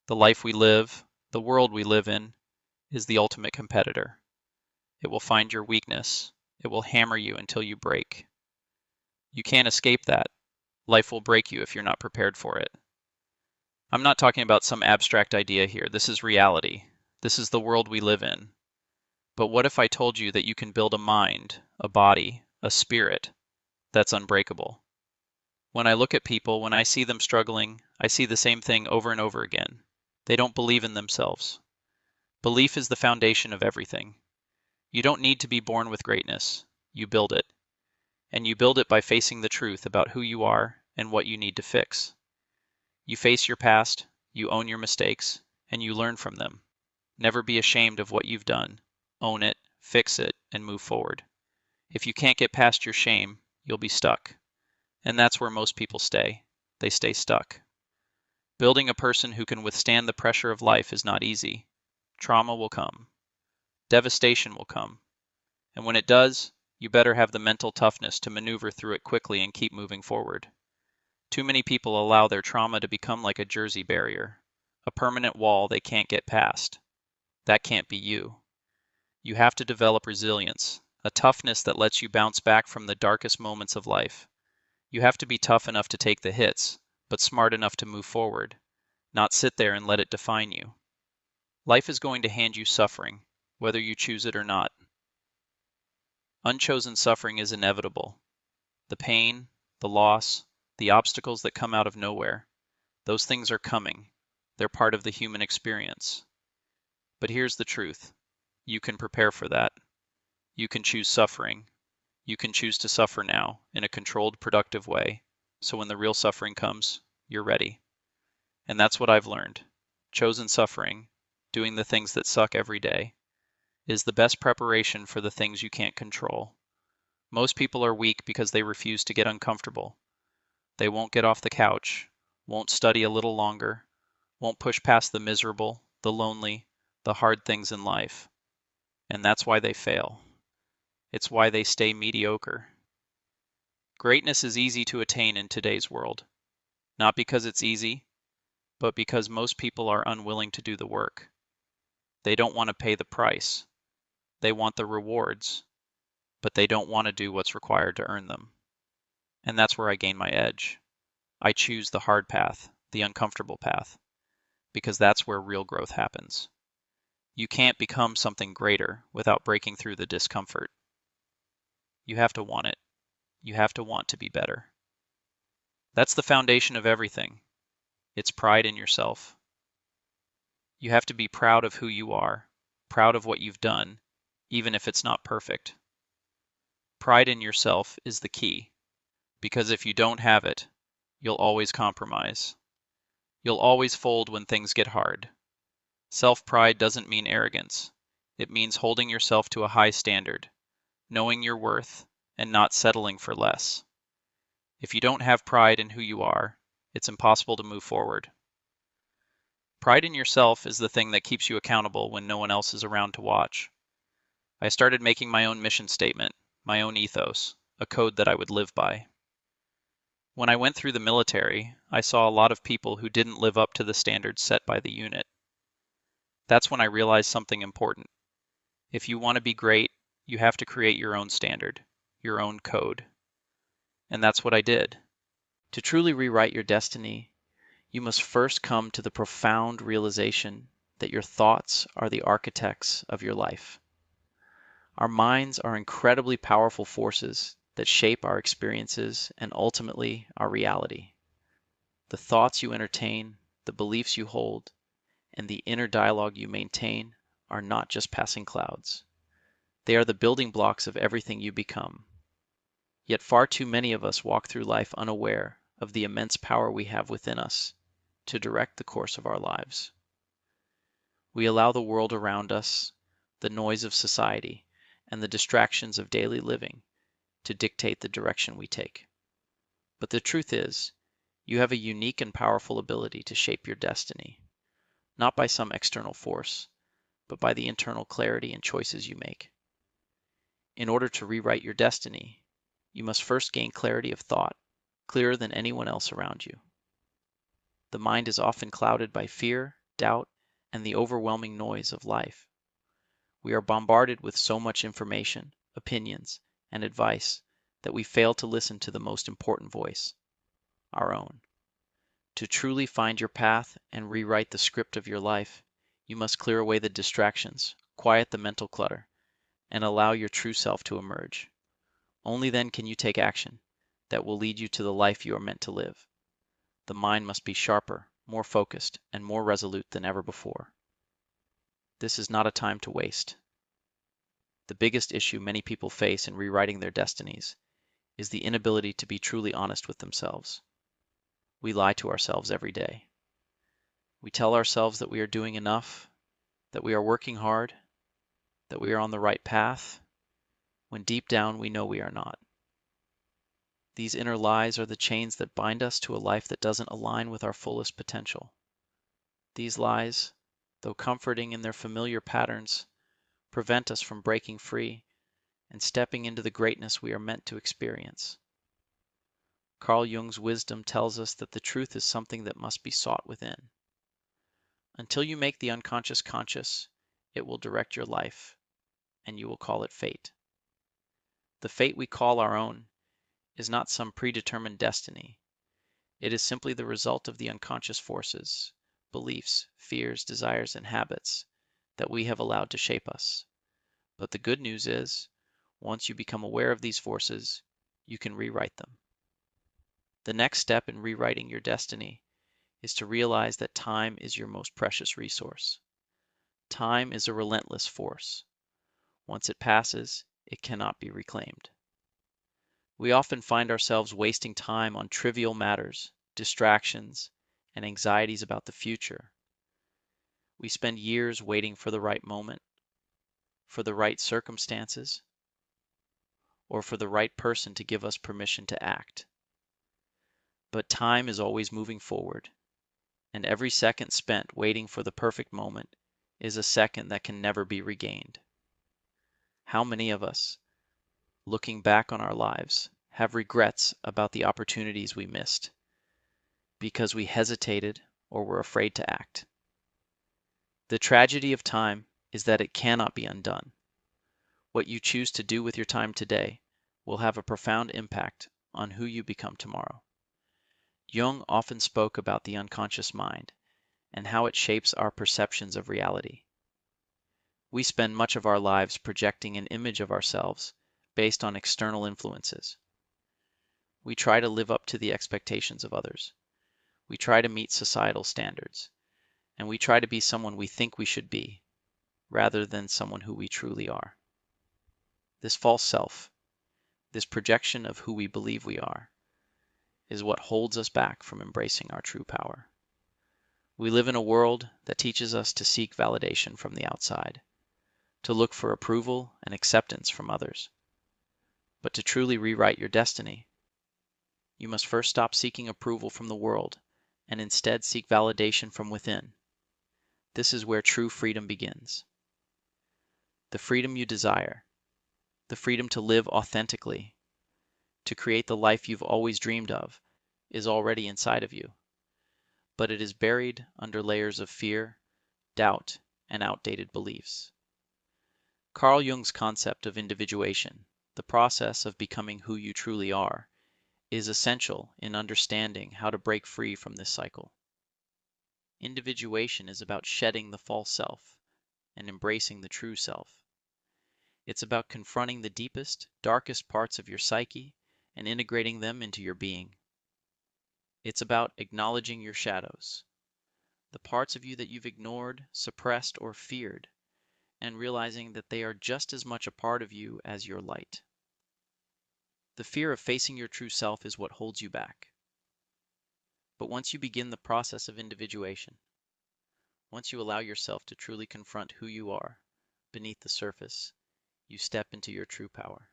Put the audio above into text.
The life we live, the world we live in, is the ultimate competitor. It will find your weakness. It will hammer you until you break. You can't escape that. Life will break you if you're not prepared for it. I'm not talking about some abstract idea here. This is reality. This is the world we live in. But what if I told you that you can build a mind, a body, a spirit that's unbreakable? When I look at people, when I see them struggling, I see the same thing over and over again. They don't believe in themselves. Belief is the foundation of everything. You don't need to be born with greatness. You build it. And you build it by facing the truth about who you are and what you need to fix. You face your past, you own your mistakes, and you learn from them. Never be ashamed of what you've done. Own it, fix it, and move forward. If you can't get past your shame, you'll be stuck. And that's where most people stay. They stay stuck. Building a person who can withstand the pressure of life is not easy. Trauma will come. Devastation will come. And when it does, you better have the mental toughness to maneuver through it quickly and keep moving forward. Too many people allow their trauma to become like a Jersey barrier, a permanent wall they can't get past. That can't be you. You have to develop resilience, a toughness that lets you bounce back from the darkest moments of life. You have to be tough enough to take the hits, but smart enough to move forward, not sit there and let it define you. Life is going to hand you suffering, whether you choose it or not. Unchosen suffering is inevitable. The pain, the loss, the obstacles that come out of nowhere, those things are coming. They're part of the human experience. But here's the truth. You can prepare for that. You can choose suffering. You can choose to suffer now in a controlled, productive way, so when the real suffering comes, you're ready. And that's what I've learned. Chosen suffering, doing the things that suck every day, is the best preparation for the things you can't control. Most people are weak because they refuse to get uncomfortable. They won't get off the couch, won't study a little longer, won't push past the miserable, the lonely, the hard things in life. And that's why they fail. It's why they stay mediocre. Greatness is easy to attain in today's world. Not because it's easy, but because most people are unwilling to do the work. They don't want to pay the price. They want the rewards, but they don't want to do what's required to earn them. And that's where I gain my edge. I choose the hard path, the uncomfortable path, because that's where real growth happens. You can't become something greater without breaking through the discomfort. You have to want it. You have to want to be better. That's the foundation of everything. It's pride in yourself. You have to be proud of who you are, proud of what you've done, even if it's not perfect. Pride in yourself is the key, because if you don't have it, you'll always compromise. You'll always fold when things get hard. Self-pride doesn't mean arrogance. It means holding yourself to a high standard, knowing your worth, and not settling for less. If you don't have pride in who you are, it's impossible to move forward. Pride in yourself is the thing that keeps you accountable when no one else is around to watch. I started making my own mission statement, my own ethos, a code that I would live by. When I went through the military, I saw a lot of people who didn't live up to the standards set by the unit. That's when I realized something important. If you want to be great, you have to create your own standard, your own code. And that's what I did. To truly rewrite your destiny, you must first come to the profound realization that your thoughts are the architects of your life. Our minds are incredibly powerful forces that shape our experiences and ultimately our reality. The thoughts you entertain, the beliefs you hold, and the inner dialogue you maintain are not just passing clouds. They are the building blocks of everything you become. Yet far too many of us walk through life unaware of the immense power we have within us to direct the course of our lives. We allow the world around us, the noise of society, and the distractions of daily living to dictate the direction we take. But the truth is, you have a unique and powerful ability to shape your destiny, not by some external force, but by the internal clarity and choices you make. In order to rewrite your destiny, you must first gain clarity of thought, clearer than anyone else around you. The mind is often clouded by fear, doubt, and the overwhelming noise of life. We are bombarded with so much information, opinions, and advice that we fail to listen to the most important voice, our own. To truly find your path and rewrite the script of your life, you must clear away the distractions, quiet the mental clutter, and allow your true self to emerge. Only then can you take action that will lead you to the life you are meant to live. The mind must be sharper, more focused, and more resolute than ever before. This is not a time to waste. The biggest issue many people face in rewriting their destinies is the inability to be truly honest with themselves. We lie to ourselves every day. We tell ourselves that we are doing enough, that we are working hard, that we are on the right path, when deep down we know we are not. These inner lies are the chains that bind us to a life that doesn't align with our fullest potential. These lies, though comforting in their familiar patterns, prevent us from breaking free and stepping into the greatness we are meant to experience. Carl Jung's wisdom tells us that the truth is something that must be sought within. Until you make the unconscious conscious, it will direct your life, and you will call it fate. The fate we call our own is not some predetermined destiny. It is simply the result of the unconscious forces, beliefs, fears, desires, and habits that we have allowed to shape us. But the good news is, once you become aware of these forces, you can rewrite them. The next step in rewriting your destiny is to realize that time is your most precious resource. Time is a relentless force. Once it passes, it cannot be reclaimed. We often find ourselves wasting time on trivial matters, distractions, and anxieties about the future. We spend years waiting for the right moment, for the right circumstances, or for the right person to give us permission to act. But time is always moving forward, and every second spent waiting for the perfect moment is a second that can never be regained. How many of us, looking back on our lives, have regrets about the opportunities we missed because we hesitated or were afraid to act? The tragedy of time is that it cannot be undone. What you choose to do with your time today will have a profound impact on who you become tomorrow. Jung often spoke about the unconscious mind and how it shapes our perceptions of reality. We spend much of our lives projecting an image of ourselves based on external influences. We try to live up to the expectations of others. We try to meet societal standards, and we try to be someone we think we should be, rather than someone who we truly are. This false self, this projection of who we believe we are, is what holds us back from embracing our true power. We live in a world that teaches us to seek validation from the outside, to look for approval and acceptance from others. But to truly rewrite your destiny, you must first stop seeking approval from the world and instead seek validation from within. This is where true freedom begins. The freedom you desire, the freedom to live authentically, to create the life you've always dreamed of, is already inside of you. But it is buried under layers of fear, doubt, and outdated beliefs. Carl Jung's concept of individuation, the process of becoming who you truly are, is essential in understanding how to break free from this cycle. Individuation is about shedding the false self and embracing the true self. It's about confronting the deepest, darkest parts of your psyche and integrating them into your being. It's about acknowledging your shadows, the parts of you that you've ignored, suppressed, or feared, and realizing that they are just as much a part of you as your light. The fear of facing your true self is what holds you back. But once you begin the process of individuation, once you allow yourself to truly confront who you are beneath the surface, you step into your true power.